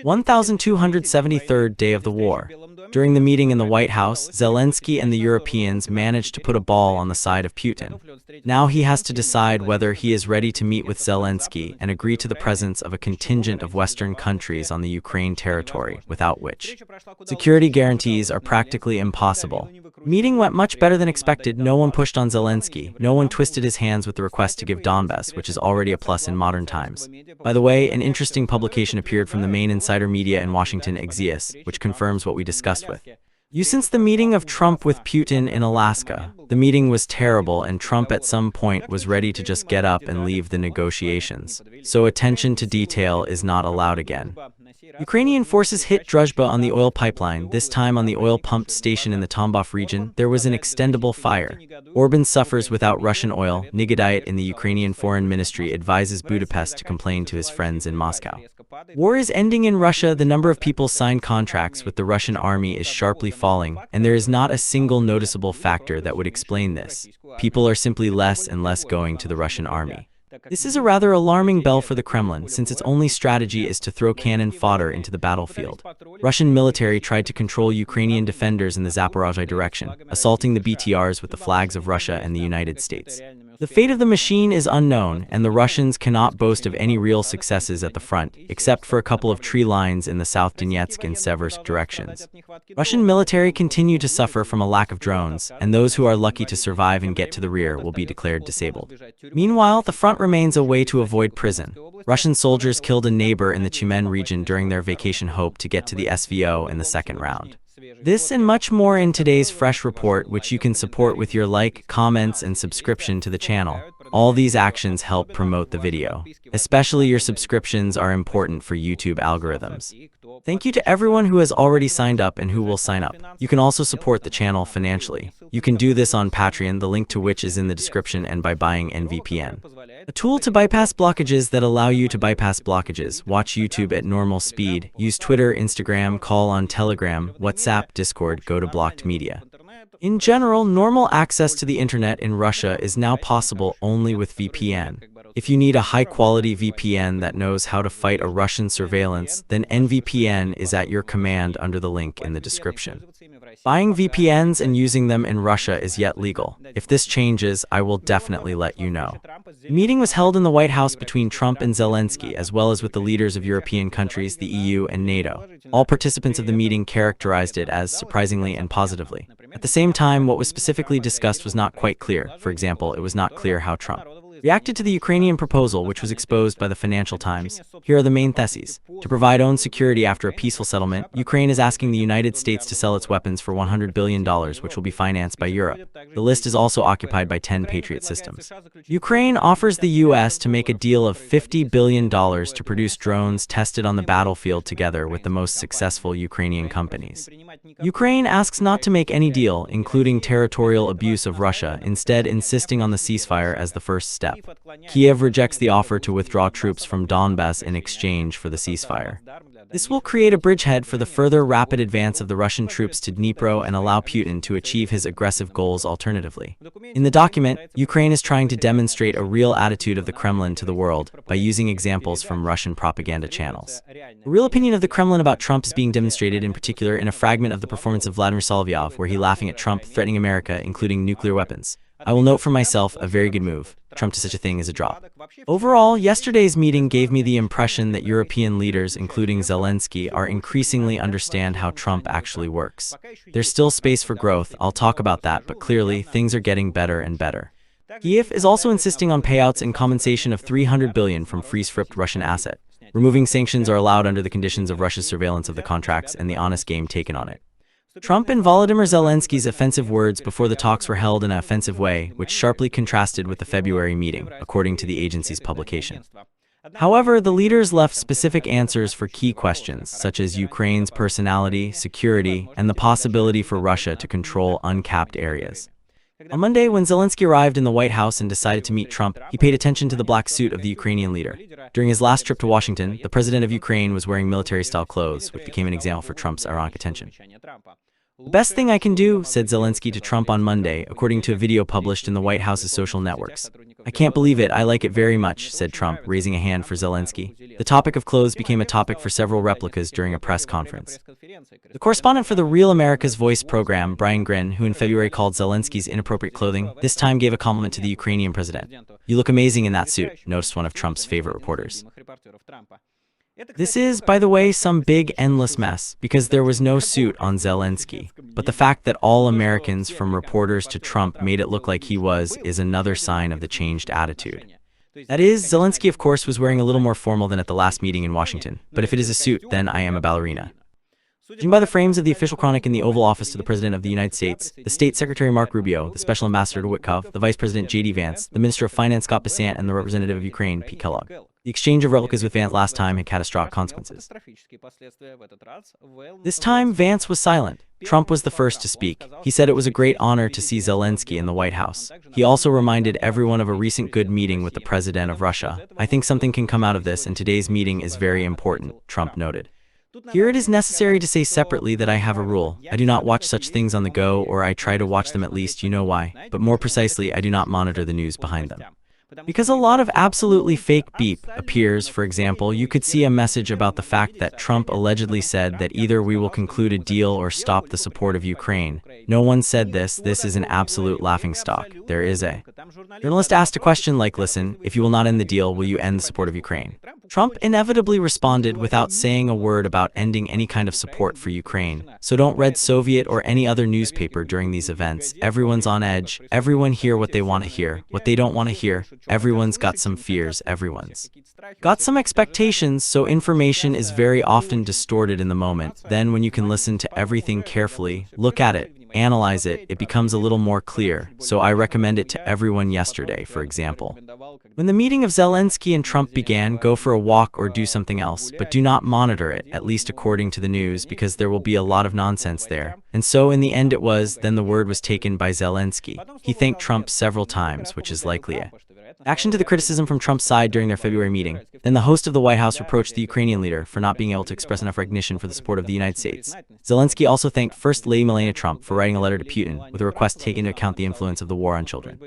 1273rd day of the war. During the meeting in the White House, Zelensky and the Europeans managed to put a ball on the side of Putin. Now he has to decide whether he is ready to meet with Zelensky and agree to the presence of a contingent of Western countries on the Ukraine territory, without which security guarantees are practically impossible. Meeting went much better than expected. No one pushed on Zelensky. No one twisted his hands with the request to give Donbas, which is already a plus in modern times. By the way, an interesting publication appeared from the main insider media in Washington, Axios, which confirms what we discussed with you since the meeting of Trump with Putin in Alaska. The meeting was terrible and Trump at some point was ready to just get up and leave the negotiations. So attention to detail is not allowed again. Ukrainian forces hit Druzhba on the oil pipeline, this time on the oil pump station in the Donbas region. There was an extendable fire. Orban suffers without Russian oil. Nacke in the Ukrainian Foreign Ministry advises Budapest to complain to his friends in Moscow. War is ending in Russia. The number of people signed contracts with the Russian army is sharply falling, and there is not a single noticeable factor that would explain this. People are simply less and less going to the Russian army. This is a rather alarming bell for the Kremlin, since its only strategy is to throw cannon fodder into the battlefield. Russian military tried to control Ukrainian defenders in the Zaporizhzhia direction, assaulting the BTRs with the flags of Russia and the United States. The fate of the machine is unknown, and the Russians cannot boast of any real successes at the front, except for a couple of tree lines in the South Donetsk and Seversk directions. Russian military continue to suffer from a lack of drones, and those who are lucky to survive and get to the rear will be declared disabled. Meanwhile, the front remains a way to avoid prison. Russian soldiers killed a neighbor in the Tyumen region during their vacation hope to get to the SVO in the second round. This and much more in today's fresh report, which you can support with your like, comments, and subscription to the channel. All these actions help promote the video. Especially your subscriptions are important for YouTube algorithms. Thank you to everyone who has already signed up and who will sign up. You can also support the channel financially. You can do this on Patreon, the link to which is in the description, and by buying NVPN. A tool to bypass blockages that allow you to bypass blockages. Watch YouTube at normal speed. Use Twitter, Instagram, call on Telegram, WhatsApp, Discord, go to blocked media. In general, normal access to the internet in Russia is now possible only with VPN. If you need a high-quality VPN that knows how to fight a Russian surveillance, then NVPN is at your command under the link in the description. Buying VPNs and using them in Russia is yet legal. If this changes, I will definitely let you know. The meeting was held in the White House between Trump and Zelensky, as well as with the leaders of European countries, the EU, and NATO. All participants of the meeting characterized it as surprisingly and positively. At the same time, what was specifically discussed was not quite clear. For example, it was not clear how Trump reacted to the Ukrainian proposal, which was exposed by the Financial Times. Here are the main theses. To provide own security after a peaceful settlement, Ukraine is asking the United States to sell its weapons for $100 billion, which will be financed by Europe. The list is also occupied by 10 Patriot systems. Ukraine offers the U.S. to make a deal of $50 billion to produce drones tested on the battlefield together with the most successful Ukrainian companies. Ukraine asks not to make any deal, including territorial abuse of Russia, instead insisting on the ceasefire as the first step. Kiev rejects the offer to withdraw troops from Donbas in exchange for the ceasefire. This will create a bridgehead for the further rapid advance of the Russian troops to Dnipro and allow Putin to achieve his aggressive goals alternatively. In the document, Ukraine is trying to demonstrate a real attitude of the Kremlin to the world by using examples from Russian propaganda channels. The real opinion of the Kremlin about Trump is being demonstrated in particular in a fragment of the performance of Vladimir Solovyov, where he laughing at Trump threatening America, including nuclear weapons. I will note for myself, a very good move. Trump to such a thing is a drop. Overall, yesterday's meeting gave me the impression that European leaders, including Zelensky, are increasingly understand how Trump actually works. There's still space for growth, I'll talk about that, but clearly, things are getting better and better. Kiev is also insisting on payouts and compensation of $300 billion from freeze-fripped Russian asset. Removing sanctions are allowed under the conditions of Russia's surveillance of the contracts and the honest game taken on it. Trump and Volodymyr Zelensky's offensive words before the talks were held in an offensive way, which sharply contrasted with the February meeting, according to the agency's publication. However, the leaders left specific answers for key questions, such as Ukraine's personality, security, and the possibility for Russia to control uncapped areas. On Monday, when Zelensky arrived in the White House and decided to meet Trump, he paid attention to the black suit of the Ukrainian leader. During his last trip to Washington, the president of Ukraine was wearing military-style clothes, which became an example for Trump's ironic attention. "The best thing I can do," said Zelensky to Trump on Monday, according to a video published in the White House's social networks. "I can't believe it, I like it very much," said Trump, raising a hand for Zelensky. The topic of clothes became a topic for several replicas during a press conference. The correspondent for the Real America's Voice program, Brian Grin, who in February called Zelensky's inappropriate clothing, this time gave a compliment to the Ukrainian president. "You look amazing in that suit," noticed one of Trump's favorite reporters. This is, by the way, some big endless mess, because there was no suit on Zelensky. But the fact that all Americans, from reporters to Trump, made it look like he was, is another sign of the changed attitude. That is, Zelensky of course was wearing a little more formal than at the last meeting in Washington, but if it is a suit, then I am a ballerina. Judging by the frames of the official chronic in the Oval Office to the President of the United States, the State Secretary Mark Rubio, the Special Ambassador to Witkoff, the Vice President J.D. Vance, the Minister of Finance Scott Bessent, and the Representative of Ukraine, Pete Kellogg. The exchange of replicas with Vance last time had catastrophic consequences. This time, Vance was silent. Trump was the first to speak. He said it was a great honor to see Zelensky in the White House. He also reminded everyone of a recent good meeting with the President of Russia. "I think something can come out of this, and today's meeting is very important," Trump noted. "Here it is necessary to say separately that I have a rule. I do not watch such things on the go, or I try to watch them at least, you know why. But more precisely, I do not monitor the news behind them. Because a lot of absolutely fake beep appears. For example, you could see a message about the fact that Trump allegedly said that either we will conclude a deal or stop the support of Ukraine. No one said this is an absolute laughingstock. There is a journalist asked a question like, listen, if you will not end the deal, will you end the support of Ukraine? Trump inevitably responded without saying a word about ending any kind of support for Ukraine. So don't read Soviet or any other newspaper during these events. Everyone's on edge. Everyone hear what they want to hear, what they don't want to hear. Everyone's got some fears, everyone's got some expectations, so information is very often distorted in the moment. Then when you can listen to everything carefully, look at it, analyze it, it becomes a little more clear. So I recommend it to everyone yesterday, for example. When the meeting of Zelensky and Trump began, go for a walk or do something else, but do not monitor it, at least according to the news, because there will be a lot of nonsense there. And so in the end it was, then the word was taken by Zelensky. He thanked Trump several times, which is likely a action to the criticism from Trump's side during their February meeting. Then the host of the White House reproached the Ukrainian leader for not being able to express enough recognition for the support of the United States. Zelensky also thanked First Lady Melania Trump for writing a letter to Putin with a request to take into account the influence of the war on children,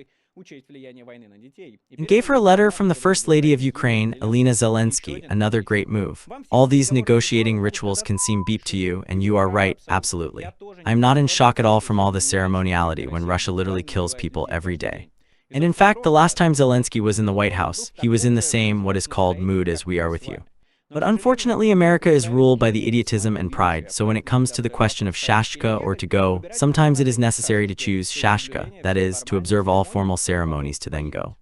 and gave her a letter from the First Lady of Ukraine, Elena Zelensky, another great move. All these negotiating rituals can seem beep to you, and you are right, absolutely. I'm not in shock at all from all this ceremoniality when Russia literally kills people every day. And in fact, the last time Zelensky was in the White House, he was in the same, what is called, mood as we are with you. But unfortunately, America is ruled by the idiotism and pride, so when it comes to the question of shashka or to go, sometimes it is necessary to choose shashka, that is, to observe all formal ceremonies to then go.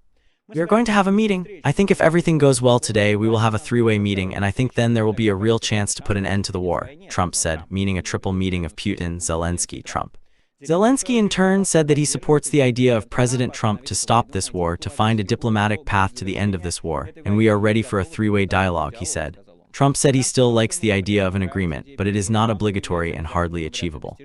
We are going to have a meeting. I think if everything goes well today, we will have a three-way meeting, and I think then there will be a real chance to put an end to the war, Trump said, meaning a triple meeting of Putin, Zelensky, Trump. Zelensky in turn said that he supports the idea of President Trump to stop this war, to find a diplomatic path to the end of this war, and we are ready for a three-way dialogue, he said. Trump said he still likes the idea of an agreement, but it is not obligatory and hardly achievable.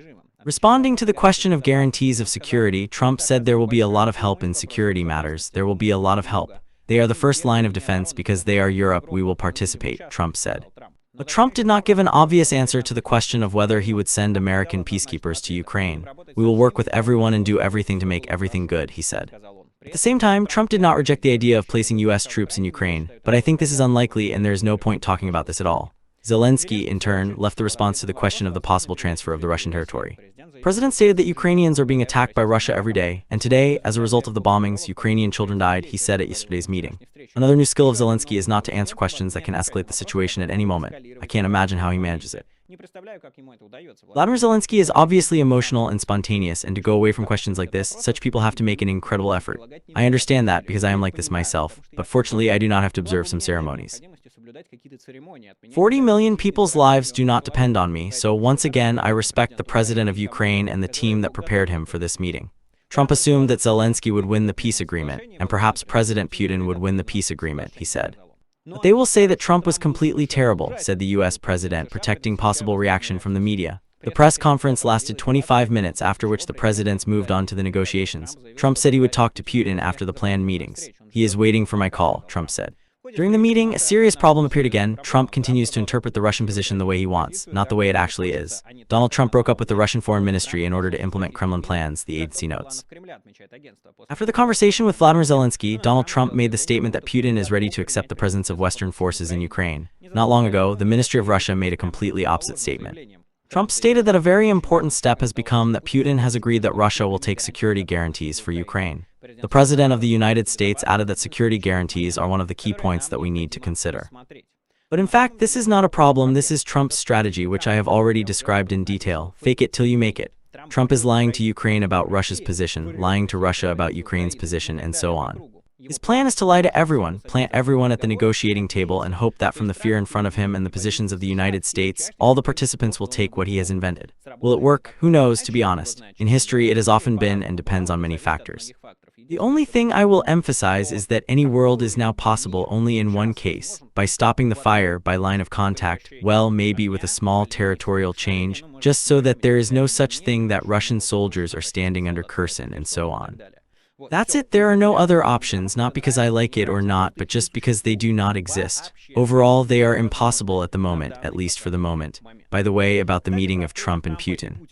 Responding to the question of guarantees of security, Trump said there will be a lot of help in security matters. There will be a lot of help. They are the first line of defense because they are Europe. We will participate, Trump said. But Trump did not give an obvious answer to the question of whether he would send American peacekeepers to Ukraine. We will work with everyone and do everything to make everything good, he said. At the same time, Trump did not reject the idea of placing U.S. troops in Ukraine, but I think this is unlikely and there is no point talking about this at all. Zelensky, in turn, left the response to the question of the possible transfer of the Russian territory. The president stated that Ukrainians are being attacked by Russia every day, and today, as a result of the bombings, Ukrainian children died, he said at yesterday's meeting. Another new skill of Zelensky is not to answer questions that can escalate the situation at any moment. I can't imagine how he manages it. Vladimir Zelensky is obviously emotional and spontaneous, and to go away from questions like this, such people have to make an incredible effort. I understand that because I am like this myself, but fortunately I do not have to observe some ceremonies. 40 million people's lives do not depend on me, so once again I respect the president of Ukraine and the team that prepared him for this meeting. Trump assumed that Zelensky would win the peace agreement, and perhaps President Putin would win the peace agreement, he said. But they will say that Trump was completely terrible, said the US president, protecting possible reaction from the media. The press conference lasted 25 minutes, after which the presidents moved on to the negotiations. Trump said he would talk to Putin after the planned meetings. He is waiting for my call, Trump said. During the meeting, a serious problem appeared again. Trump continues to interpret the Russian position the way he wants, not the way it actually is. Donald Trump broke up with the Russian Foreign Ministry in order to implement Kremlin plans, the agency notes. After the conversation with Vladimir Zelensky, Donald Trump made the statement that Putin is ready to accept the presence of Western forces in Ukraine. Not long ago, the Ministry of Russia made a completely opposite statement. Trump stated that a very important step has become that Putin has agreed that Russia will take security guarantees for Ukraine. The President of the United States added that security guarantees are one of the key points that we need to consider. But in fact, this is not a problem. This is Trump's strategy, which I have already described in detail. Fake it till you make it. Trump is lying to Ukraine about Russia's position, lying to Russia about Ukraine's position, and so on. His plan is to lie to everyone, plant everyone at the negotiating table, and hope that from the fear in front of him and the positions of the United States, all the participants will take what he has invented. Will it work? Who knows, to be honest. In history, it has often been and depends on many factors. The only thing I will emphasize is that any world is now possible only in one case, by stopping the fire by line of contact, well, maybe with a small territorial change, just so that there is no such thing that Russian soldiers are standing under Kherson and so on. That's it. There are no other options, not because I like it or not, but just because they do not exist. Overall, they are impossible at the moment, at least for the moment. By the way, about the meeting of Trump and Putin.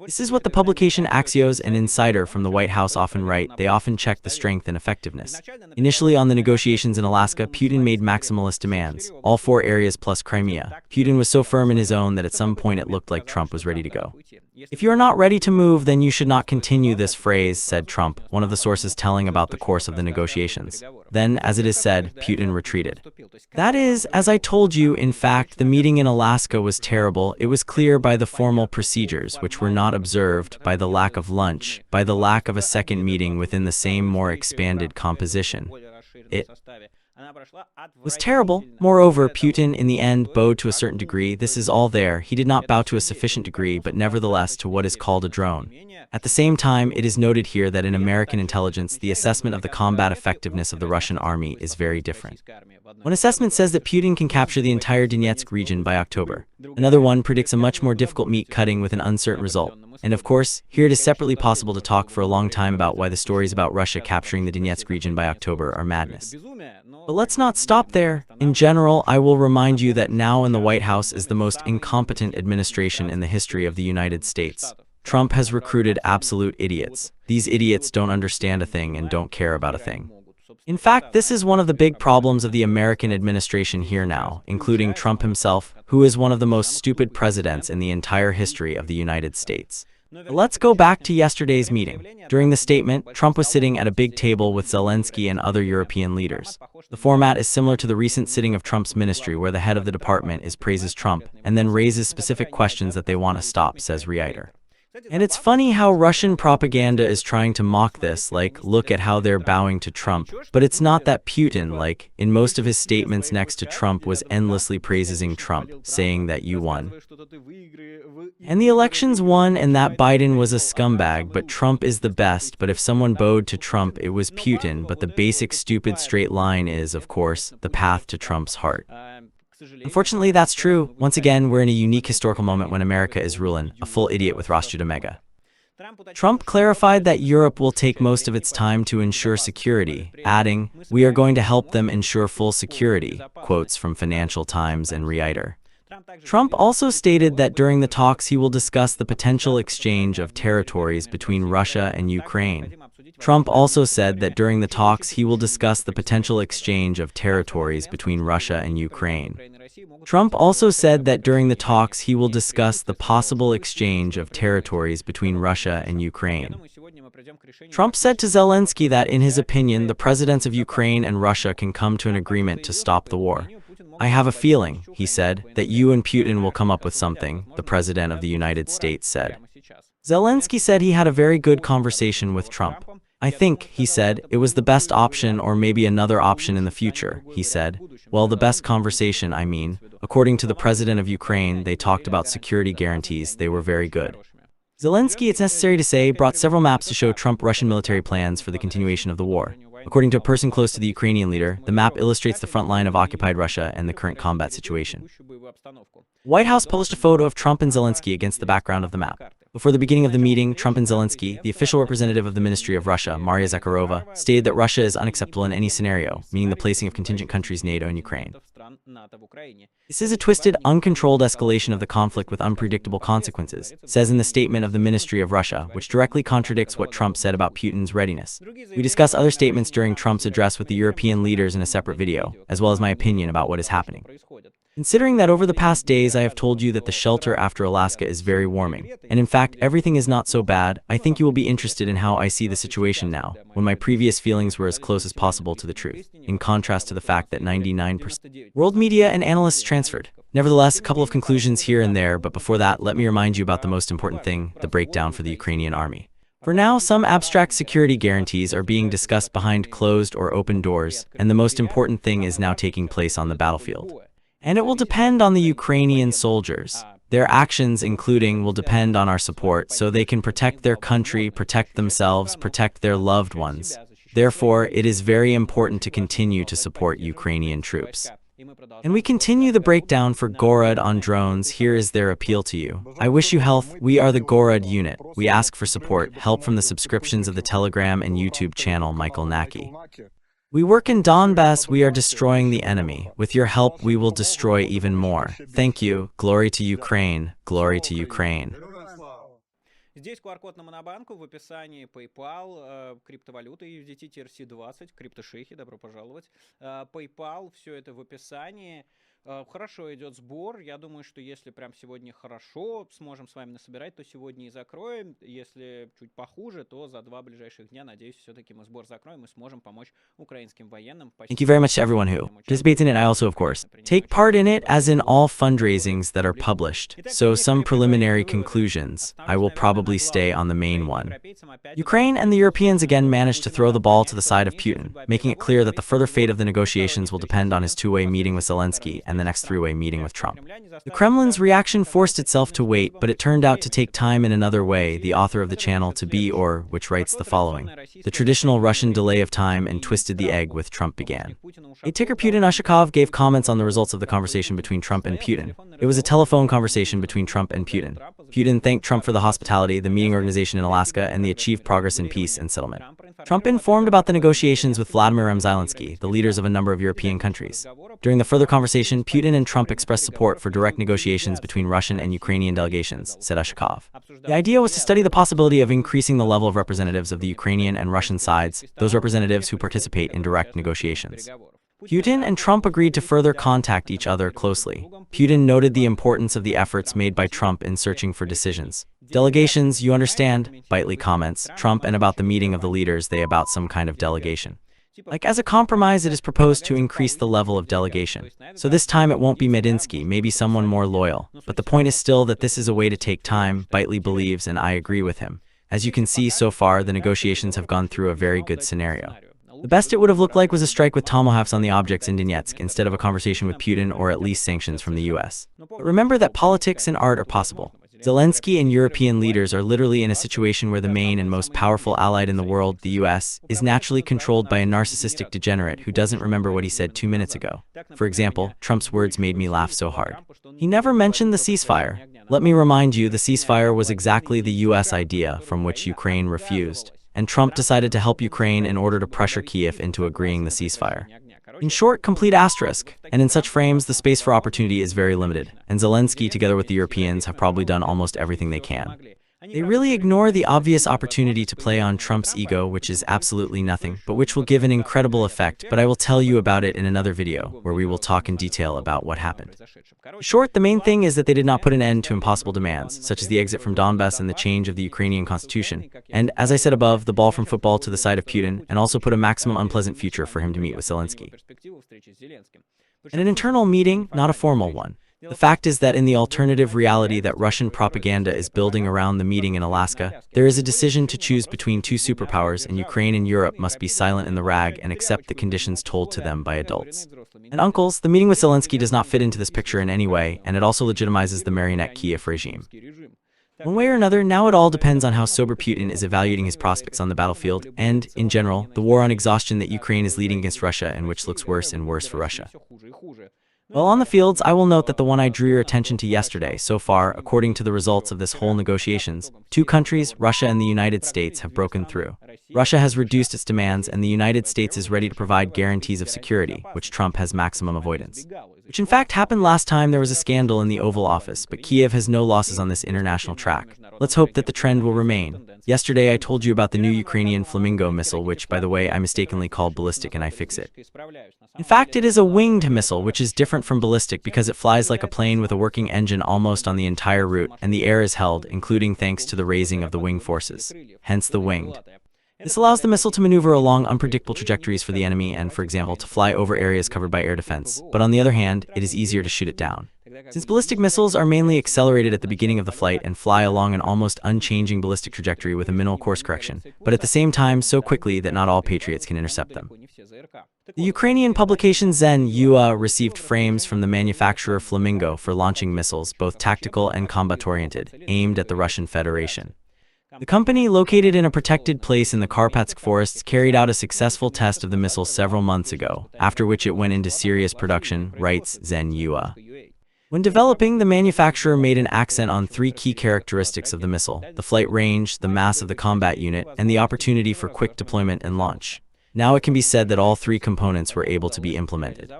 This is what the publication Axios and Insider from the White House often write. They often check the strength and effectiveness. Initially on the negotiations in Alaska, Putin made maximalist demands, all 4 areas plus Crimea. Putin was so firm in his own that at some point it looked like Trump was ready to go. If you are not ready to move, then you should not continue this phrase, said Trump, one of the sources telling about the course of the negotiations. Then, as it is said, Putin retreated. That is, as I told you, in fact, the meeting in Alaska was terrible. It was clear by the formal procedures, which were not observed, by the lack of lunch, by the lack of a second meeting within the same more expanded composition. It was terrible. Moreover, Putin in the end bowed to a certain degree. This is all there. He did not bow to a sufficient degree, but nevertheless to what is called a drone. At the same time, it is noted here that in American intelligence, the assessment of the combat effectiveness of the Russian army is very different. One assessment says that Putin can capture the entire Donetsk region by October. Another one predicts a much more difficult meat cutting with an uncertain result. And of course, here it is separately possible to talk for a long time about why the stories about Russia capturing the Donetsk region by October are madness. But let's not stop there. In general, I will remind you that now in the White House is the most incompetent administration in the history of the United States. Trump has recruited absolute idiots. These idiots don't understand a thing and don't care about a thing. In fact, this is one of the big problems of the American administration here now, including Trump himself, who is one of the most stupid presidents in the entire history of the United States. Let's go back to yesterday's meeting. During the statement, Trump was sitting at a big table with Zelensky and other European leaders. The format is similar to the recent sitting of Trump's ministry, where the head of the department praises Trump and then raises specific questions that they want to stop, says Reiter. And it's funny how Russian propaganda is trying to mock this, like, look at how they're bowing to Trump. But it's not that Putin, like, in most of his statements next to Trump, was endlessly praising Trump, saying that you won. And the elections won and that Biden was a scumbag, but Trump is the best. But if someone bowed to Trump, it was Putin. But the basic stupid straight line is, of course, the path to Trump's heart. Unfortunately, that's true. Once again, we're in a unique historical moment when America is ruling, a full idiot with Druzhba mega. Trump clarified that Europe will take most of its time to ensure security, adding, "We are going to help them ensure full security," quotes from Financial Times and Reiter. Trump also stated that during the talks he will discuss the potential exchange of territories between Russia and Ukraine. Trump also said that during the talks he will discuss the potential exchange of territories between Russia and Ukraine. Trump also said that during the talks he will discuss the possible exchange of territories between Russia and Ukraine. Trump said to Zelensky that in his opinion the presidents of Ukraine and Russia can come to an agreement to stop the war. "I have a feeling," he said, "that you and Putin will come up with something," the President of the United States said. Zelensky said he had a very good conversation with Trump. "I think," he said, "it was the best option, or maybe another option in the future," he said. Well, the best conversation, I mean. According to the President of Ukraine, they talked about security guarantees. They were very good. Zelensky, it's necessary to say, brought several maps to show Trump-Russian military plans for the continuation of the war. According to a person close to the Ukrainian leader, the map illustrates the front line of occupied Russia and the current combat situation. White House published a photo of Trump and Zelensky against the background of the map. Before the beginning of the meeting, Trump and Zelensky, the official representative of the Ministry of Russia, Maria Zakharova, stated that Russia is unacceptable in any scenario, meaning the placing of contingent countries NATO in Ukraine. This is a twisted, uncontrolled escalation of the conflict with unpredictable consequences, says in the statement of the Ministry of Russia, which directly contradicts what Trump said about Putin's readiness. We discuss other statements during Trump's address with the European leaders in a separate video, as well as my opinion about what is happening. Considering that over the past days I have told you that the shelter after Alaska is very warming, and in fact everything is not so bad, I think you will be interested in how I see the situation now, when my previous feelings were as close as possible to the truth, in contrast to the fact that 99% world media and analysts transferred. Nevertheless, a couple of conclusions here and there, but before that, let me remind you about the most important thing, the breakdown for the Ukrainian army. For now, some abstract security guarantees are being discussed behind closed or open doors, and the most important thing is now taking place on the battlefield. And it will depend on the Ukrainian soldiers. Their actions, including, will depend on our support so they can protect their country, protect themselves, protect their loved ones. Therefore, it is very important to continue to support Ukrainian troops. And we continue the breakdown for GARUDA on drones. Here is their appeal to you. I wish you health. We are the GARUDA unit. We ask for support, help from the subscriptions of the Telegram and YouTube channel Michael Nacke. We work in Donbas, we are destroying the enemy. With your help, we will destroy even more. Thank you. Glory to Ukraine. Glory to Ukraine. Здесь QR-код на Монобанку, в описании PayPal, криптовалюта USDT TRC20, криптошейхи, добро пожаловать. PayPal, все это в описании. Хорошо идет сбор. Я думаю, что если прям сегодня хорошо сможем с вами насобирать, то сегодня и закроем. Если чуть похуже, то за 2 ближайших дня, надеюсь, все-таки мы сбор закроем и сможем помочь украинским военным. Thank you very much to everyone who participates in it. I also, of course, take part in it, as in all fundraisings that are published. So some preliminary conclusions. I will probably stay on the main one. Ukraine and the Europeans again managed to throw the ball to the side of Putin, making it clear that the further fate of the negotiations will depend on his two-way meeting with Zelensky and the next three-way meeting with Trump. The Kremlin's reaction forced itself to wait, but it turned out to take time in another way. The author of the channel To Be Or, which writes the following: the traditional Russian delay of time and twisted the egg with Trump began. A ticker Putin Ushakov gave comments on the results of the conversation between Trump and Putin. It was a telephone conversation between Trump and Putin. Putin thanked Trump for the hospitality, the meeting organization in Alaska, and the achieved progress in peace and settlement. Trump informed about the negotiations with Vladimir Zelensky, the leaders of a number of European countries. During the further conversation, Putin and Trump expressed support for direct negotiations between Russian and Ukrainian delegations, said Ushakov. The idea was to study the possibility of increasing the level of representatives of the Ukrainian and Russian sides, those representatives who participate in direct negotiations. Putin and Trump agreed to further contact each other closely. Putin noted the importance of the efforts made by Trump in searching for decisions. Delegations, you understand? Bitely comments. Trump and about the meeting of the leaders, they about some kind of delegation. Like as a compromise, it is proposed to increase the level of delegation. So this time it won't be Medinsky, maybe someone more loyal. But the point is still that this is a way to take time, Bitely believes, and I agree with him. As you can see so far, the negotiations have gone through a very good scenario. The best it would have looked like was a strike with tomahawks on the objects in Donetsk instead of a conversation with Putin or at least sanctions from the US. But remember that politics and art are possible. Zelensky and European leaders are literally in a situation where the main and most powerful ally in the world, the US, is naturally controlled by a narcissistic degenerate who doesn't remember what he said 2 minutes ago. For example, Trump's words made me laugh so hard. He never mentioned the ceasefire. Let me remind you, the ceasefire was exactly the US idea, from which Ukraine refused. And Trump decided to help Ukraine in order to pressure Kiev into agreeing the ceasefire. In short, complete asterisk. And in such frames, the space for opportunity is very limited. And Zelensky, together with the Europeans, have probably done almost everything they can. They really ignore the obvious opportunity to play on Trump's ego, which is absolutely nothing, but which will give an incredible effect. But I will tell you about it in another video, where we will talk in detail about what happened. In short, the main thing is that they did not put an end to impossible demands, such as the exit from Donbas and the change of the Ukrainian constitution. And, as I said above, the ball from football to the side of Putin, and also put a maximum unpleasant future for him to meet with Zelensky. And an internal meeting, not a formal one. The fact is that in the alternative reality that Russian propaganda is building around the meeting in Alaska, there is a decision to choose between two superpowers, and Ukraine and Europe must be silent in the rag and accept the conditions told to them by adults. And uncles, the meeting with Zelensky does not fit into this picture in any way, and it also legitimizes the marionette Kiev regime. One way or another, now it all depends on how sober Putin is evaluating his prospects on the battlefield, and, in general, the war on exhaustion that Ukraine is leading against Russia and which looks worse and worse for Russia. Well, on the fields, I will note that the one I drew your attention to yesterday, so far, according to the results of this whole negotiations, two countries, Russia and the United States, have broken through. Russia has reduced its demands, and the United States is ready to provide guarantees of security, which Trump has maximum avoidance. Which in fact happened last time there was a scandal in the Oval Office, but Kiev has no losses on this international track. Let's hope that the trend will remain. Yesterday I told you about the new Ukrainian Flamingo missile, which, by the way, I mistakenly called ballistic, and I fix it. In fact, it is a winged missile, which is different from ballistic because it flies like a plane with a working engine almost on the entire route, and the air is held, including thanks to the raising of the wing forces. Hence the winged. This allows the missile to maneuver along unpredictable trajectories for the enemy and, for example, to fly over areas covered by air defense, but on the other hand, it is easier to shoot it down. Since ballistic missiles are mainly accelerated at the beginning of the flight and fly along an almost unchanging ballistic trajectory with a minimal course correction, but at the same time so quickly that not all Patriots can intercept them. The Ukrainian publication ZELENSKY'S received frames from the manufacturer Flamingo for launching missiles, both tactical and combat-oriented, aimed at the Russian Federation. The company, located in a protected place in the Carpatsk forests, carried out a successful test of the missile several months ago, after which it went into serious production, writes ZELENSKY'S. When developing, the manufacturer made an accent on three key characteristics of the missile: the flight range, the mass of the combat unit, and the opportunity for quick deployment and launch. Now it can be said that all three components were able to be implemented.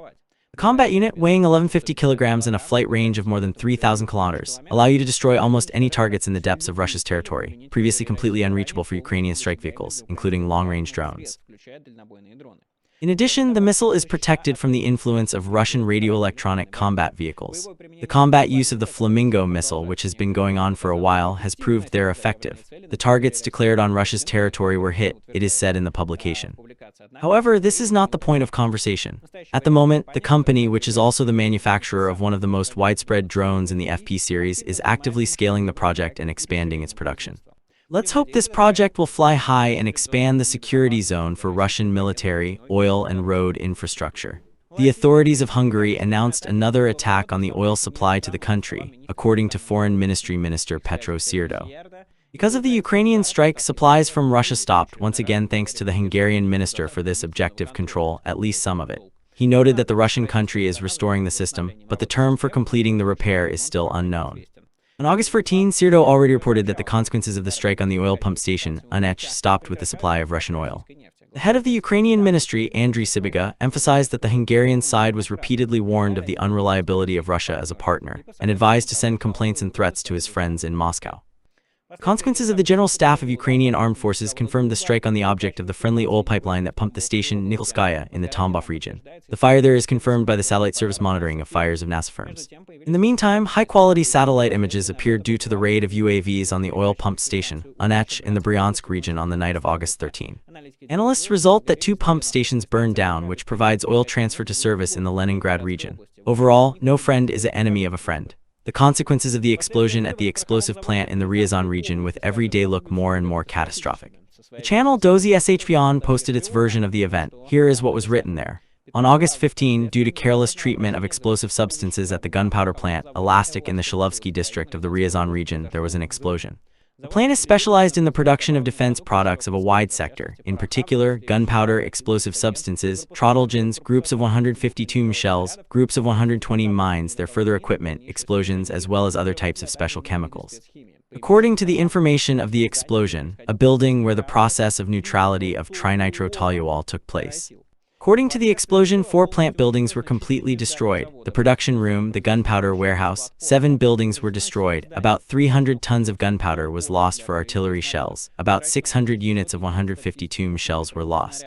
The combat unit, weighing 1150 kilograms and a flight range of more than 3,000 kilometers, allow you to destroy almost any targets in the depths of Russia's territory, previously completely unreachable for Ukrainian strike vehicles, including long-range drones. In addition, the missile is protected from the influence of Russian radioelectronic combat vehicles. The combat use of the Flamingo missile, which has been going on for a while, has proved they're effective. The targets declared on Russia's territory were hit, it is said in the publication. However, this is not the point of conversation. At the moment, the company, which is also the manufacturer of one of the most widespread drones in the FP series, is actively scaling the project and expanding its production. Let's hope this project will fly high and expand the security zone for Russian military, oil, and road infrastructure. The authorities of Hungary announced another attack on the oil supply to the country, according to Foreign Ministry Minister Petro Sirdo. Because of the Ukrainian strike, supplies from Russia stopped once again thanks to the Hungarian minister for this objective control, at least some of it. He noted that the Russian country is restoring the system, but the term for completing the repair is still unknown. On August 14, Sirdo already reported that the consequences of the strike on the oil pump station, Nacke, stopped with the supply of Russian oil. The head of the Ukrainian ministry, Andriy Sybiga, emphasized that the Hungarian side was repeatedly warned of the unreliability of Russia as a partner, and advised to send complaints and threats to his friends in Moscow. Consequences of the General Staff of Ukrainian Armed Forces confirmed the strike on the object of the friendly oil pipeline that pumped the station ZELENSKY'S in the Donbas region. The fire there is confirmed by the satellite service monitoring of fires of NASA firms. In the meantime, high-quality satellite images appeared due to the raid of UAVs on the oil pump station, Nacke, in the Bryansk region on the night of August 13. Analysts result that 2 pump stations burned down, which provides oil transfer to service in the Leningrad region. Overall, no friend is an enemy of a friend. The consequences of the explosion at the explosive plant in the Ryazan region with every day look more and more catastrophic. The channel Dozy SHPON posted its version of the event. Here is what was written there. On August 15, due to careless treatment of explosive substances at the gunpowder plant, Elastic in the Shalovsky district of the Ryazan region, there was an explosion. The plant is specialized in the production of defense products of a wide sector, in particular, gunpowder, explosive substances, trottlegens, groups of 152 shells, groups of 120 mines, their further equipment, explosions, as well as other types of special chemicals. According to the information of the explosion, a building where the process of neutrality of trinitrotoluol took place. According to the explosion, 4 plant buildings were completely destroyed. The production room, the gunpowder warehouse, 7 buildings were destroyed. About 300 tons of gunpowder was lost for artillery shells. About 600 units of 152 shells were lost.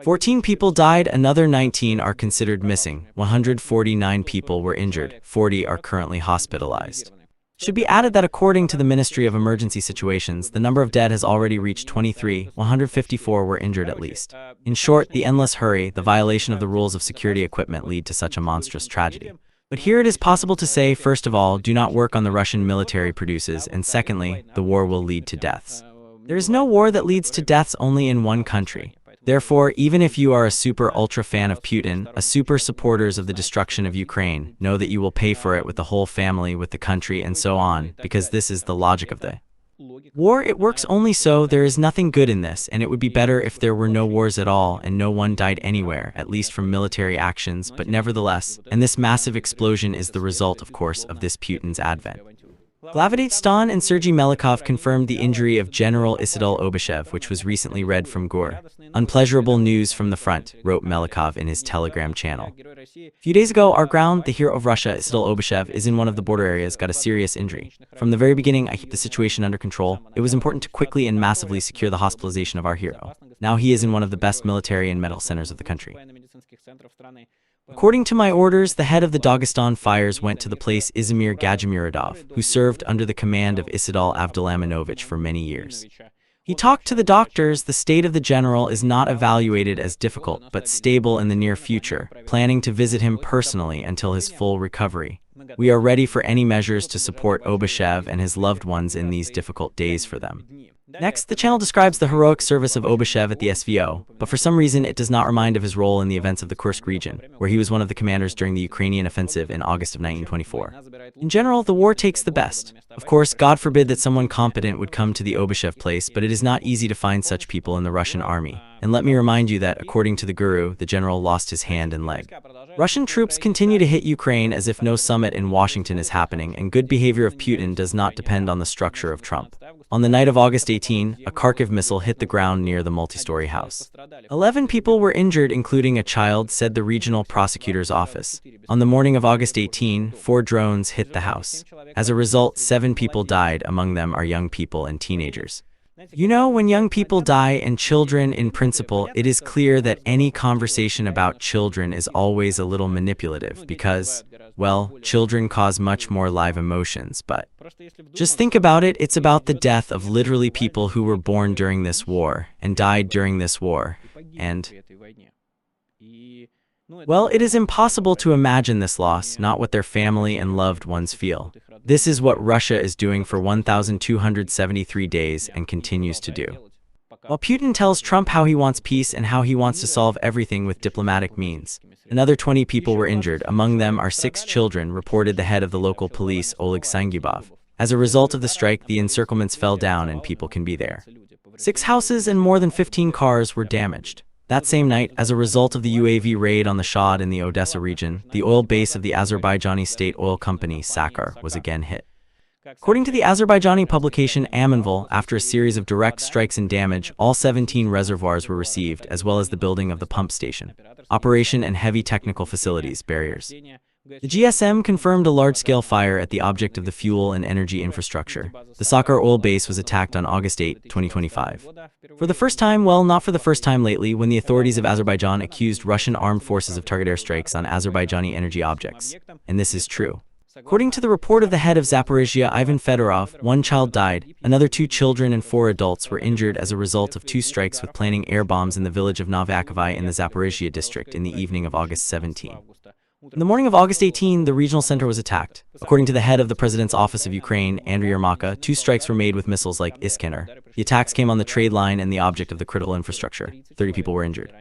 14 people died, another 19 are considered missing. 149 people were injured. 40 are currently hospitalized. Should be added that according to the Ministry of Emergency Situations, the number of dead has already reached 23, 154 were injured at least. In short, the endless hurry, the violation of the rules of security equipment lead to such a monstrous tragedy. But here it is possible to say, first of all, do not work on the Russian military produces, and secondly, the war will lead to deaths. There is no war that leads to deaths only in one country. Therefore, even if you are a super ultra fan of Putin, a super supporters of the destruction of Ukraine, know that you will pay for it with the whole family, with the country, and so on, because this is the logic of the war. It works only so. There is nothing good in this, and it would be better if there were no wars at all and no one died anywhere, at least from military actions, but nevertheless, and this massive explosion is the result, of course, of this Putin's advent. Glavidate and Sergei Melikov confirmed the injury of General Abachev, which was recently read from GUR. Unpleasurable news from the front, wrote Melikov in his Telegram channel. A few days ago, our ground, the hero of Russia, Abachev, is in one of the border areas, got a serious injury. From the very beginning, I keep the situation under control. It was important to quickly and massively secure the hospitalization of our hero. Now he is in one of the best military and medical centers of the country. According to my orders, the head of the Dagestan fires went to the place Izmir Gajimirodov, who served under the command of Isidal Avdolaminovich for many years. He talked to the doctors. The state of the general is not evaluated as difficult, but stable in the near future, planning to visit him personally until his full recovery. We are ready for any measures to support Abachev and his loved ones in these difficult days for them. Next, the channel describes the heroic service of Abachev at the SVO, but for some reason it does not remind of his role in the events of the Kursk region, where he was one of the commanders during the Ukrainian offensive in August of 1924. In general, the war takes the best. Of course, God forbid that someone competent would come to the Abachev place, but it is not easy to find such people in the Russian army. And let me remind you that, according to the guru, the general lost his hand and leg. Russian troops continue to hit Ukraine as if no summit in Washington is happening, and good behavior of Putin does not depend on the structure of Trump. On the night of August 18, a Kharkiv missile hit the ground near the multi-story house. 11 people were injured, including a child, said the regional prosecutor's office. On the morning of August 18, 4 drones hit the house. As a result, 7 people died, among them are young people and teenagers. You know, when young people die and children, in principle, it is clear that any conversation about children is always a little manipulative because, well, children cause much more live emotions, but just think about it, it's about the death of literally people who were born during this war and died during this war, and well, it is impossible to imagine this loss, not what their family and loved ones feel. This is what Russia is doing for 1,273 days and continues to do. While Putin tells Trump how he wants peace and how he wants to solve everything with diplomatic means, another 20 people were injured. Among them are 6 children, reported the head of the local police, Oleg Sangubov. As a result of the strike, the encirclements fell down and people can be there. 6 houses and more than 15 cars were damaged. That same night, as a result of the UAV raid on the Shahd in the Odessa region, the oil base of the Azerbaijani state oil company Sakar was again hit. According to the Azerbaijani publication Amanvil, after a series of direct strikes and damage, all 17 reservoirs were received, as well as the building of the pump station, operation and heavy technical facilities, barriers. The GSM confirmed a large-scale fire at the object of the fuel and energy infrastructure. The Sakar oil base was attacked on August 8, 2025. For the first time, well, not for the first time lately, when the authorities of Azerbaijan accused Russian armed forces of target airstrikes on Azerbaijani energy objects. And this is true. According to the report of the head of Zaporizhzhia, Ivan Fedorov, 1 child died, another 2 children and 4 adults were injured as a result of 2 strikes with planting air bombs in the village of Novakovai in the Zaporizhzhia district in the evening of August 17. In the morning of August 18, the regional center was attacked. According to the head of the President's Office of Ukraine, Andriy Yermaka, 2 strikes were made with missiles like Iskander. The attacks came on the trade line and the object of the critical infrastructure. 30 people were injured.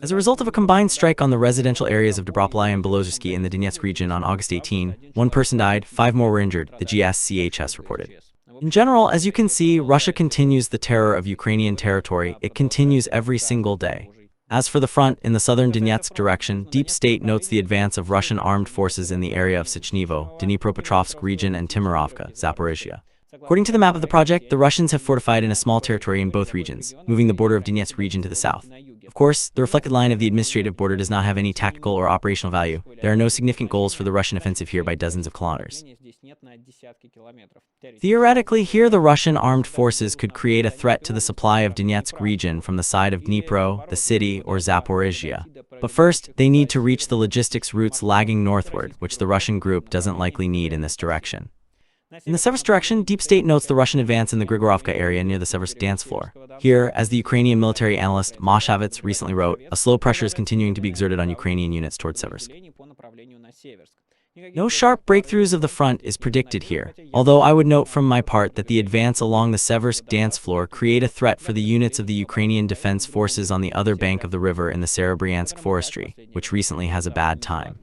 As a result of a combined strike on the residential areas of Dobropolye and Belozersky in the Donetsk region on August 18, 1 person died, 5 more were injured, the GSCHS reported. In general, as you can see, Russia continues the terror of Ukrainian territory. It continues every single day. As for the front, in the southern Donetsk direction, Deep State notes the advance of Russian armed forces in the area of Sichnevo, Dnipropetrovsk region and Timirovka, Zaporizhzhia. According to the map of the project, the Russians have fortified in a small territory in both regions, moving the border of Donetsk region to the south. Of course, the reflected line of the administrative border does not have any tactical or operational value. There are no significant goals for the Russian offensive here by dozens of kilometers. Theoretically, here the Russian armed forces could create a threat to the supply of Donetsk region from the side of Dnipro, the city, or Zaporizhzhia. But first, they need to reach the logistics routes lagging northward, which the Russian group doesn't likely need in this direction. In the Seversk direction, Deep State notes the Russian advance in the Grigorovka area near the Seversk dance floor. Here, as the Ukrainian military analyst Mashavets recently wrote, a slow pressure is continuing to be exerted on Ukrainian units towards Seversk. No sharp breakthroughs of the front is predicted here, although I would note from my part that the advance along the Seversk dance floor create a threat for the units of the Ukrainian Defense Forces on the other bank of the river in the Serebryansk forestry, which recently has a bad time.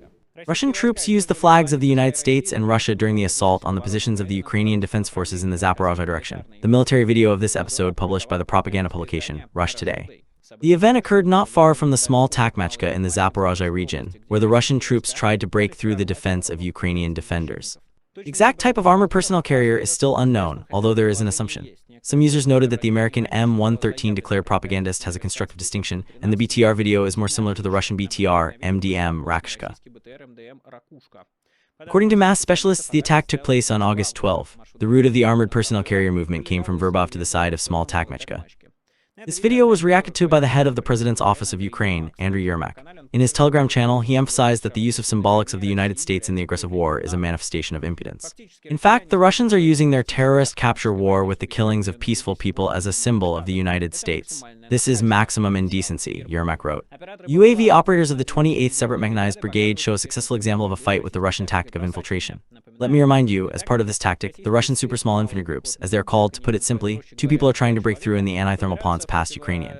Russian troops used the flags of the United States and Russia during the assault on the positions of the Ukrainian Defense Forces in the Zaporizhzhia direction. The military video of this episode published by the propaganda publication, Rush Today. The event occurred not far from the small Takmachka in the Zaporizhzhia region, where the Russian troops tried to break through the defense of Ukrainian defenders. The exact type of armored personnel carrier is still unknown, although there is an assumption. Some users noted that the American M113 declared propagandist has a constructive distinction, and the BTR video is more similar to the Russian BTR, MDM, Rakshka. According to mass specialists, the attack took place on August 12. The route of the armored personnel carrier movement came from Verbov to the side of small Takmachka. This video was reacted to by the head of the President's Office of Ukraine, Andriy Yermak. In his Telegram channel, he emphasized that the use of symbolics of the United States in the aggressive war is a manifestation of impotence. In fact, the Russians are using their terrorist capture war with the killings of peaceful people as a symbol of the United States. This is maximum indecency, Yermak wrote. UAV operators of the 28th Separate Mechanized Brigade show a successful example of a fight with the Russian tactic of infiltration. Let me remind you, as part of this tactic, the Russian super small infantry groups, as they are called, to put it simply, two people are trying to break through in the anti-thermal ponds past Ukrainian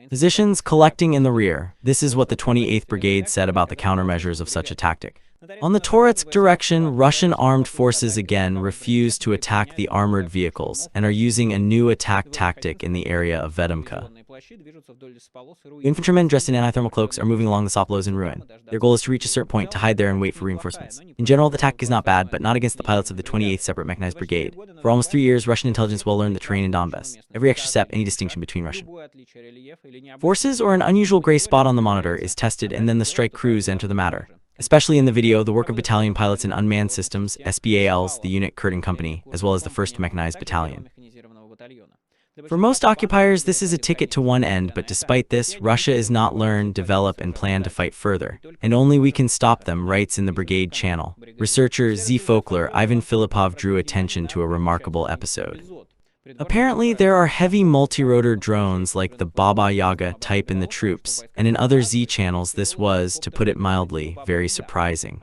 positions collecting in the rear. This is what the 28th Brigade said about the countermeasures of such a tactic. On the Toretsk direction, Russian armed forces again refuse to attack the armored vehicles and are using a new attack tactic in the area of Vedemka. Infantrymen dressed in anti-thermal cloaks are moving along the Soplos in ruin. Their goal is to reach a certain point, to hide there and wait for reinforcements. In general, the tactic is not bad, but not against the pilots of the 28th Separate Mechanized Brigade. For almost 3 years, Russian intelligence well learned the terrain in Donbas. Every extra step, any distinction between Russian forces or an unusual gray spot on the monitor is tested, and then the strike crews enter the matter. Especially in the video, the work of battalion pilots in unmanned systems, SBALs, the unit Curtin Company, as well as the 1st Mechanized Battalion. For most occupiers, this is a ticket to one end, but despite this, Russia is not learn, develop, and plan to fight further. And only we can stop them, writes in the brigade channel. Researcher Z. Folkler Ivan Filipov drew attention to a remarkable episode. Apparently, there are heavy multi-rotor drones like the Baba Yaga type in the troops, and in other Z channels this was, to put it mildly, very surprising.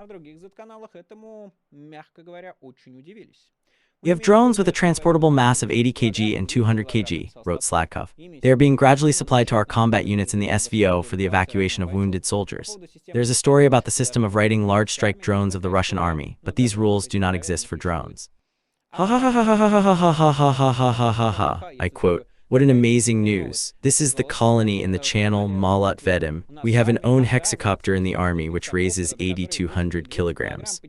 We have drones with a transportable mass of 80 kg and 200 kg, wrote Sladkov. They are being gradually supplied to our combat units in the SVO for the evacuation of wounded soldiers. There is a story about the system of writing large strike drones of the Russian army, but these rules do not exist for drones. Ha ha ha ha ha ha ha ha ha ha ha ha ha ha ha. I quote, "What an amazing news. This is the colony in the channel Malat Vedim. We have an own hexacopter in the army which raises 8,200 kilograms.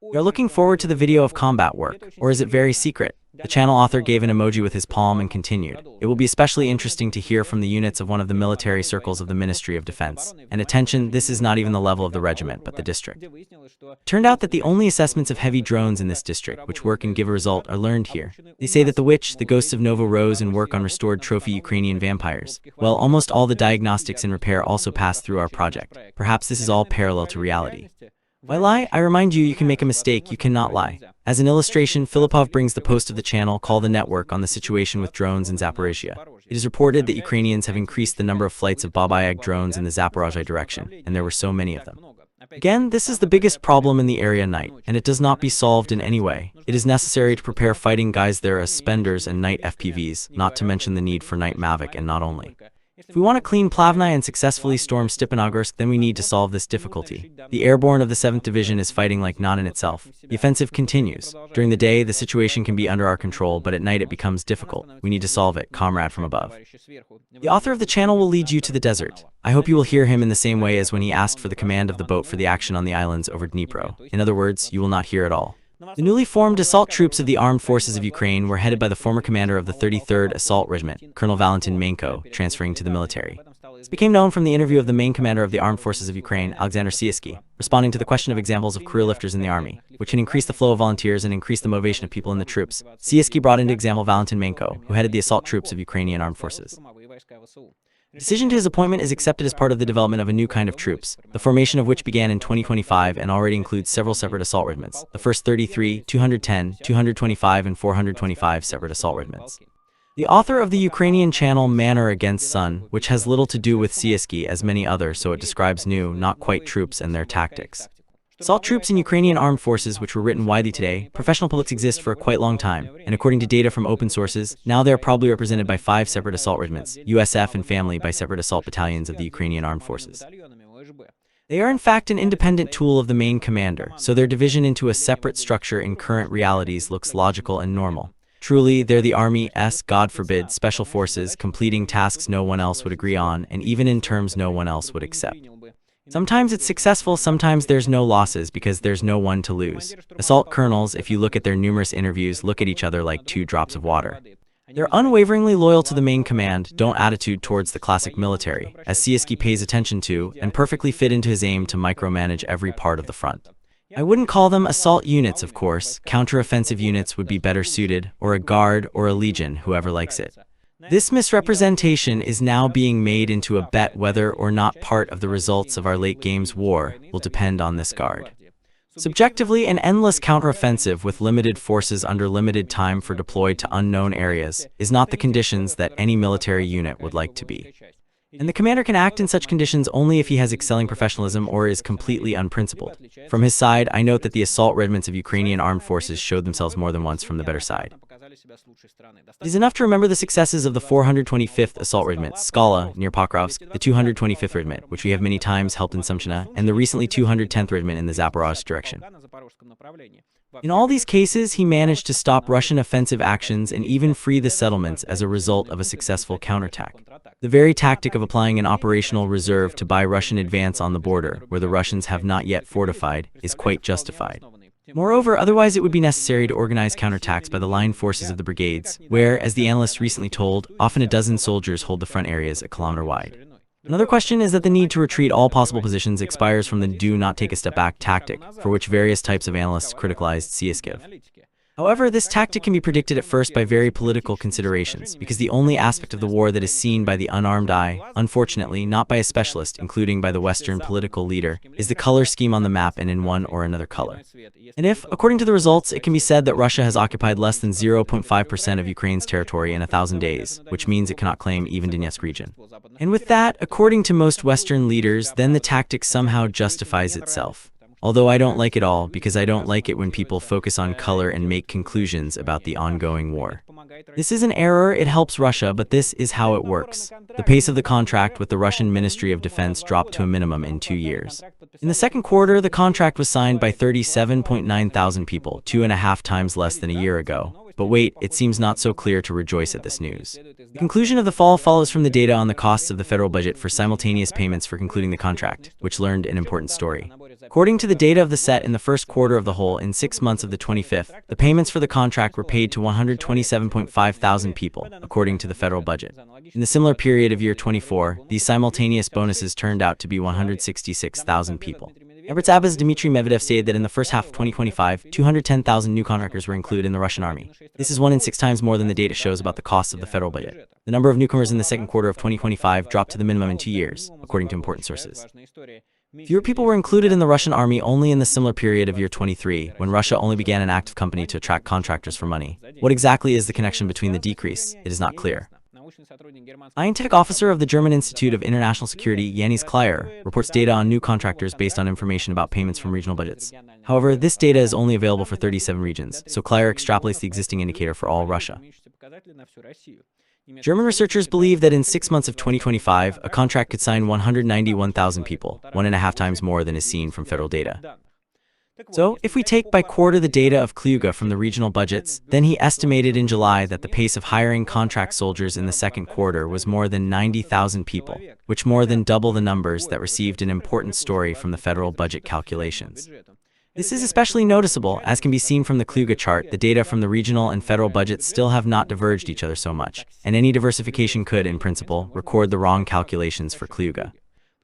We are looking forward to the video of combat work, or is it very secret?" The channel author gave an emoji with his palm and continued, "It will be especially interesting to hear from the units of one of the military circles of the Ministry of Defense. And attention, this is not even the level of the regiment, but the district." Turned out that the only assessments of heavy drones in this district, which work and give a result, are learned here. They say that the witch, the ghosts of Novo Rose, and work on restored trophy Ukrainian vampires. Well, almost all the diagnostics and repair also pass through our project. Perhaps this is all parallel to reality. Why lie? I remind you, you can make a mistake, you cannot lie. As an illustration, Filipov brings the post of the channel Call the Network on the situation with drones in Zaporizhzhia. It is reported that Ukrainians have increased the number of flights of Babayag drones in the Zaporizhzhia direction, and there were so many of them. Again, this is the biggest problem in the area at night, and it does not be solved in any way. It is necessary to prepare fighting guys there as spenders and night FPVs, not to mention the need for night Mavic, and not only. If we want to clean Plavnaya and successfully storm Stepanogorsk, then we need to solve this difficulty. The airborne of the 7th Division is fighting like not in itself. The offensive continues. During the day, the situation can be under our control, but at night it becomes difficult. We need to solve it, comrade from above. The author of the channel will lead you to the desert. I hope you will hear him in the same way as when he asked for the command of the boat for the action on the islands over Dnipro. In other words, you will not hear at all. The newly formed assault troops of the Armed Forces of Ukraine were headed by the former commander of the 33rd Assault Regiment, Colonel Valentin Menko, transferring to the military. This became known from the interview of the main commander of the Armed Forces of Ukraine, Alexander Sieski, responding to the question of examples of career lifters in the army, which can increase the flow of volunteers and increase the motivation of people in the troops. Sieski brought into example Valentin Menko, who headed the assault troops of Ukrainian Armed Forces. The decision to his appointment is accepted as part of the development of a new kind of troops, the formation of which began in 2025 and already includes several separate assault regiments, the first 33, 210, 225, and 425 separate assault regiments. The author of the Ukrainian channel Manner Against Sun, which has little to do with Zelensky as many others, so it describes new, not quite troops and their tactics. Assault troops in Ukrainian Armed Forces, which were written widely today, professional publics exist for a quite long time, and according to data from open sources, now they are probably represented by 5 separate assault regiments, USF and family by separate assault battalions of the Ukrainian Armed Forces. They are in fact an independent tool of the main commander, so their division into a separate structure in current realities looks logical and normal. Truly, they're the Army's, God forbid, special forces, completing tasks no one else would agree on, and even in terms no one else would accept. Sometimes it's successful, sometimes there's no losses because there's no one to lose. Assault colonels, if you look at their numerous interviews, look at each other like 2 drops of water. They're unwaveringly loyal to the main command, don't attitude towards the classic military, as Zelensky pays attention to, and perfectly fit into his aim to micromanage every part of the front. I wouldn't call them assault units, of course. Counter-offensive units would be better suited, or a guard or a legion, whoever likes it. This misrepresentation is now being made into a bet whether or not part of the results of our late game's war will depend on this guard. Subjectively, an endless counteroffensive with limited forces under limited time for deployed to unknown areas is not the conditions that any military unit would like to be. And the commander can act in such conditions only if he has excelling professionalism or is completely unprincipled. From his side, I note that the assault regiments of Ukrainian Armed Forces showed themselves more than once from the better side. It is enough to remember the successes of the 425th Assault Regiment, Skala, near Pokrovsk, the 225th Regiment, which we have many times helped in Sumchina, and the recently 210th Regiment in the Zaporizhzhia direction. In all these cases, he managed to stop Russian offensive actions and even free the settlements as a result of a successful counterattack. The very tactic of applying an operational reserve to buy Russian advance on the border, where the Russians have not yet fortified, is quite justified. Moreover, otherwise it would be necessary to organize counterattacks by the line forces of the brigades, where, as the analysts recently told, often a dozen soldiers hold the front areas a kilometer wide. Another question is that the need to retreat all possible positions expires from the do not take a step back tactic, for which various types of analysts criticized Zelensky. However, this tactic can be predicted at first by very political considerations, because the only aspect of the war that is seen by the unarmed eye, unfortunately not by a specialist, including by the Western political leader, is the color scheme on the map and in one or another color. And if, according to the results, it can be said that Russia has occupied less than 0.5% of Ukraine's territory in 1,000 days, which means it cannot claim even Donetsk region. And with that, according to most Western leaders, then the tactic somehow justifies itself. Although I don't like it all, because I don't like it when people focus on color and make conclusions about the ongoing war. This is an error, it helps Russia, but this is how it works. The pace of the contract with the Russian Ministry of Defense dropped to a minimum in 2 years. In the second quarter, the contract was signed by 37.9 thousand people, 2.5 times less than a year ago. But wait, it seems not so clear to rejoice at this news. The conclusion of the fall follows from the data on the costs of the federal budget for simultaneous payments for concluding the contract, which learned an important story. According to the data of the set in the first quarter of the whole in 6 months of the 25th, the payments for the contract were paid to 127.5 thousand people, according to the federal budget. In the similar period of year 24, these simultaneous bonuses turned out to be 166,000 people. Abachev Dmitry Medvedev stated that in the first half of 2025, 210,000 new contractors were included in the Russian army. This is 1 in 6 times more than the data shows about the costs of the federal budget. The number of newcomers in the second quarter of 2025 dropped to the minimum in 2 years, according to important sources. Fewer people were included in the Russian army only in the similar period of year 23, when Russia only began an active campaign to attract contractors for money. What exactly is the connection between the decrease? It is not clear. Scientific officer of the German Institute of International Security, Yanis Kleyer, reports data on new contractors based on information about payments from regional budgets. However, this data is only available for 37 regions, so Kleyer extrapolates the existing indicator for all Russia. German researchers believe that in 6 months of 2025, a contract could sign 191,000 people, 1.5 times more than is seen from federal data. So, if we take by quarter the data of Kluge from the regional budgets, then he estimated in July that the pace of hiring contract soldiers in the second quarter was more than 90,000 people, which more than double the numbers that received an important story from the federal budget calculations. This is especially noticeable, as can be seen from the Kluge chart. The data from the regional and federal budgets still have not diverged each other so much, and any diversification could, in principle, record the wrong calculations for Kluge.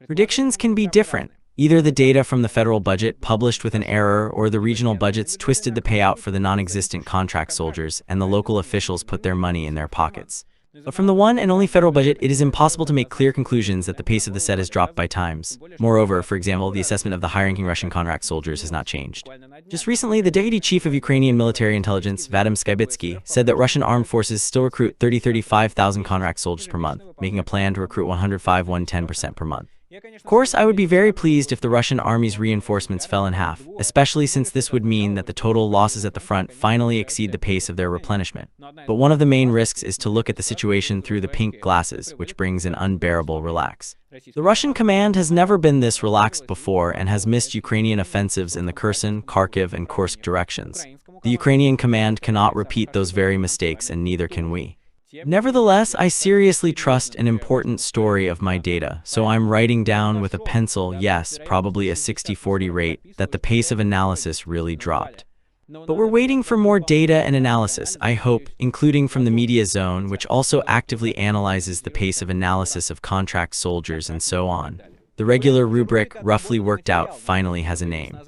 Predictions can be different. Either the data from the federal budget published with an error or the regional budgets twisted the payout for the non-existent contract soldiers and the local officials put their money in their pockets. But from the one and only federal budget, it is impossible to make clear conclusions that the pace of the set has dropped by times. Moreover, for example, the assessment of the high-ranking Russian contract soldiers has not changed. Just recently, the deputy chief of Ukrainian military intelligence, Vadim Skybitsky, said that Russian armed forces still recruit 35,000 contract soldiers per month, making a plan to recruit 105–110% per month. Of course, I would be very pleased if the Russian army's reinforcements fell in half, especially since this would mean that the total losses at the front finally exceed the pace of their replenishment. But one of the main risks is to look at the situation through the pink glasses, which brings an unbearable relax. The Russian command has never been this relaxed before and has missed Ukrainian offensives in the Kherson, Kharkiv, and Kursk directions. The Ukrainian command cannot repeat those very mistakes, and neither can we. Nevertheless, I seriously trust an important story of my data, so I'm writing down with a pencil, yes, probably a 60-40 rate, that the pace of analysis really dropped. But we're waiting for more data and analysis, I hope, including from the media zone, which also actively analyzes the pace of analysis of contract soldiers and so on. The regular rubric, roughly worked out, finally has a name.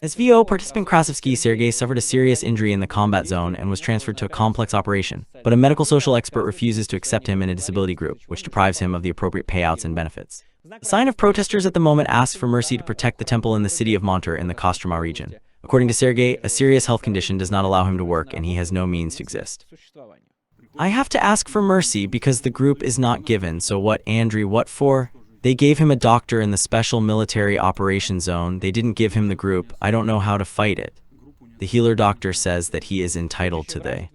SVO participant Krasovsky Sergei suffered a serious injury in the combat zone and was transferred to a complex operation, but a medical social expert refuses to accept him in a disability group, which deprives him of the appropriate payouts and benefits. A sign of protesters at the moment asks for mercy to protect the temple in the city of Monter in the Kostroma region. According to Sergei, a serious health condition does not allow him to work and he has no means to exist. I have to ask for mercy because the group is not given, so what, Andrew, what for? They gave him a doctor in the special military operations zone. They didn't give him the group. I don't know how to fight it. The healer doctor says that he is entitled to the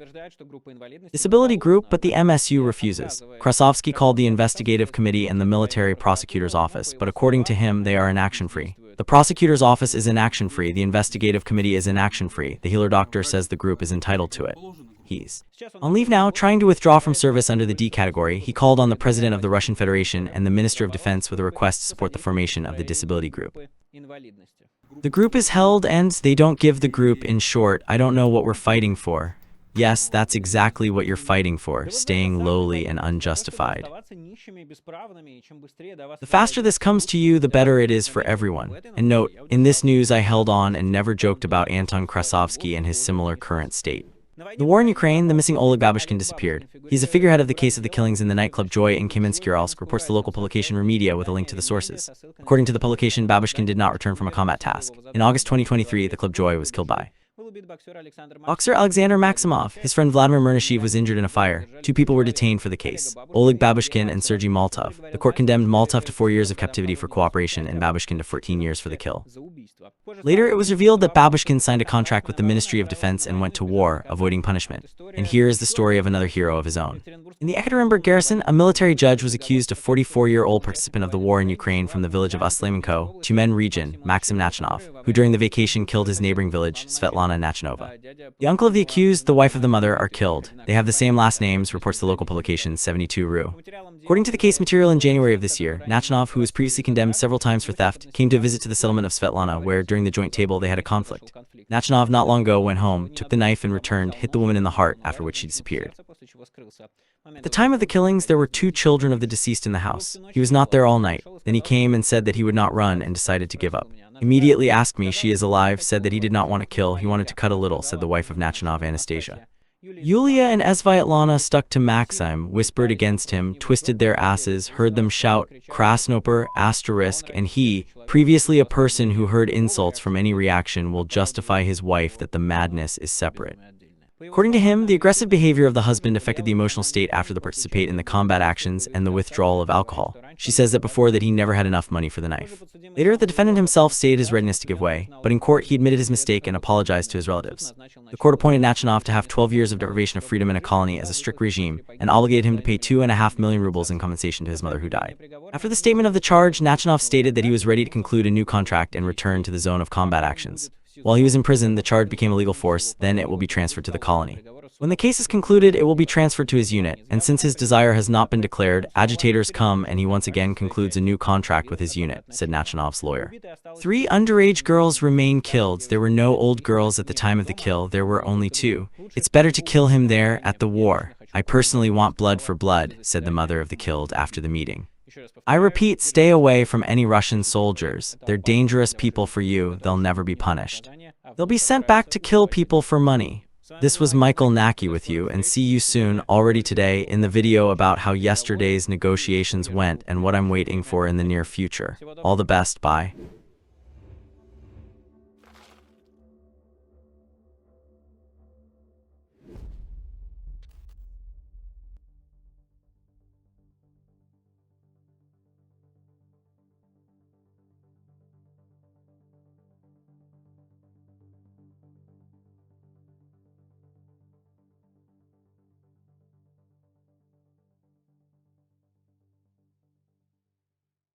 disability group, but the MSU refuses. Krasovsky called the investigative committee and the military prosecutor's office, but according to him, they are inaction-free. The prosecutor's office is inaction-free. The investigative committee is inaction-free. The healer doctor says the group is entitled to it. He's on leave now, trying to withdraw from service under the D category. He called on the President of the Russian Federation and the Minister of Defense with a request to support the formation of the disability group. The group is held and they don't give the group. In short, I don't know what we're fighting for. Yes, that's exactly what you're fighting for, staying lowly and unjustified. The faster this comes to you, the better it is for everyone. And note, in this news I held on and never joked about Anton Krasovsky and his similar current state. The war in Ukraine, the missing Oleg Babushkin disappeared. He's a figurehead of the case of the killings in the nightclub Joy in Kamensk-Uralsk, reports the local publication Remedia with a link to the sources. According to the publication, Babushkin did not return from a combat task. In August 2023, the club Joy was killed by boxer Alexander Maximov. His friend Vladimir Murnashev was injured in a fire. 2 people were detained for the case, Oleg Babushkin and Sergei Maltov. The court condemned Maltov to 4 years of captivity for cooperation and Babushkin to 14 years for the kill. Later, it was revealed that Babushkin signed a contract with the Ministry of Defense and went to war, avoiding punishment. And here is the story of another hero of his own. In the Ekaterinburg garrison, a military judge was accused of 44-year-old participant of the war in Ukraine from the village of Flamingo, Tyumen region, Maxim Nachanov, who during the vacation killed his neighboring village, Svetlana Nachanova. The uncle of the accused, the wife of the mother, are killed. They have the same last names, reports the local publication 72ru. According to the case material in January of this year, Nachanov, who was previously condemned several times for theft, came to visit to the settlement of Svetlana, where during the joint table they had a conflict. Nachanov not long ago went home, took the knife and returned, hit the woman in the heart, after which she disappeared. At the time of the killings, there were 2 children of the deceased in the house. He was not there all night. Then he came and said that he would not run and decided to give up. Immediately asked me, she is alive, said that he did not want to kill, he wanted to cut a little, said the wife of Nachanov, Anastasia. Yulia and Svietlana stuck to Maxim, whispered against him, twisted their asses, heard them shout, Krasnoper, asterisk, and he, previously a person who heard insults from any reaction, will justify his wife that the madness is separate. According to him, the aggressive behavior of the husband affected the emotional state after the participate in the combat actions and the withdrawal of alcohol. She says that before that he never had enough money for the knife. Later, the defendant himself stated his readiness to give way, but in court he admitted his mistake and apologized to his relatives. The court appointed Nachanov to have 12 years of deprivation of freedom in a colony as a strict regime and obligated him to pay 2.5 million rubles in compensation to his mother who died. After the statement of the charge, Nachanov stated that he was ready to conclude a new contract and return to the zone of combat actions. While he was in prison, the charge became a legal force, then it will be transferred to the colony. When the case is concluded, it will be transferred to his unit, and since his desire has not been declared, agitators come and he once again concludes a new contract with his unit, said Nachanov's lawyer. 3 underage girls remain killed. There were no old girls at the time of the kill, there were only 2. It's better to kill him there, at the war. I personally want blood for blood, said the mother of the killed after the meeting. I repeat, stay away from any Russian soldiers. They're dangerous people for you, they'll never be punished. They'll be sent back to kill people for money. This was Michael Nacke with you, and see you soon already today in the video about how yesterday's negotiations went and what I'm waiting for in the near future. All the best, bye.